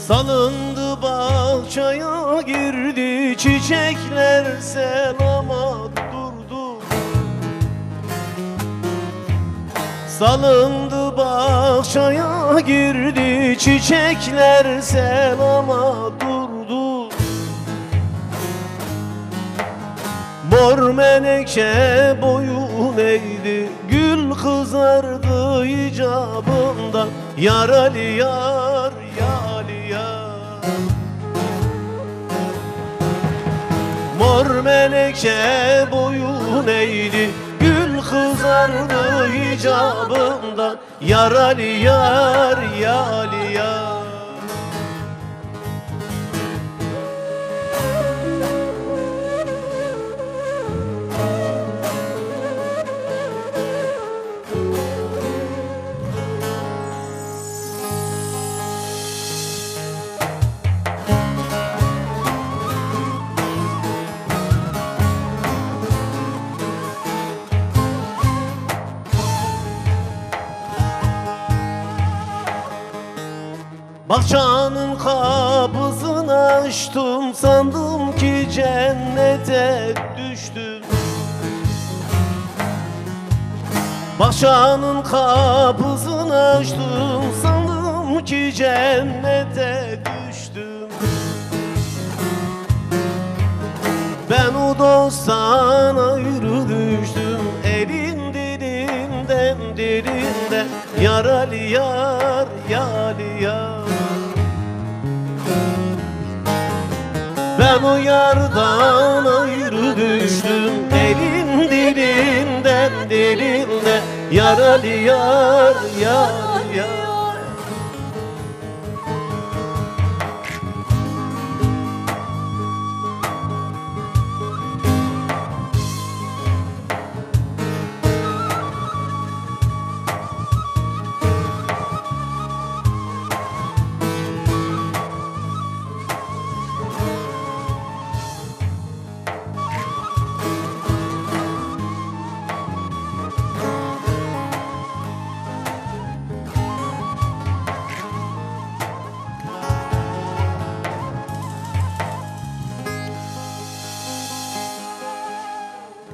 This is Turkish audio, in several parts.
Salındı bahçaya girdi, çiçekler selamat durdu. Salındı bahçaya girdi, çiçekler selamat durdu. Mor menekşe boyun eğdi, gül kızardı icabında. Yar Ali yar, ya Ali yar. Mor menekşe boyun eğdi, gül kızardı icabında. Yar Ali yar, ya Ali yar. Bahçanın kapısını açtım, sandım ki cennete düştüm. Bahçanın kapısını açtım, sandım ki cennete düştüm. Ben o dosttan ayrı düştüm, elin dilinden dilinden. Yar Ali yar, ya Ali yar. Ben o yardan ayrı düştüm, elin dilinden dilinden. Yar Ali yar, ya Ali yar.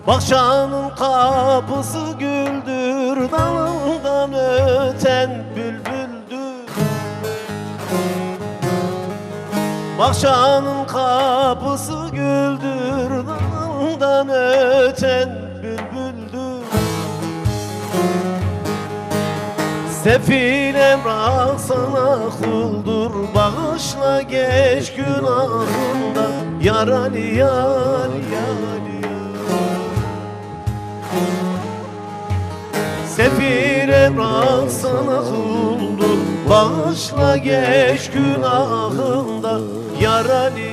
Bahçanın kapısı güldür, dalından öten bülbüldür. Bahçanın kapısı güldür, dalından öten bülbüldür. Sefil Emrah sana kuldur, bağışla geç günahında. Yar Ali yar, ya Ali yar. Sefil Emrah sana kuldur, bağışla geç günahında. Yar Ali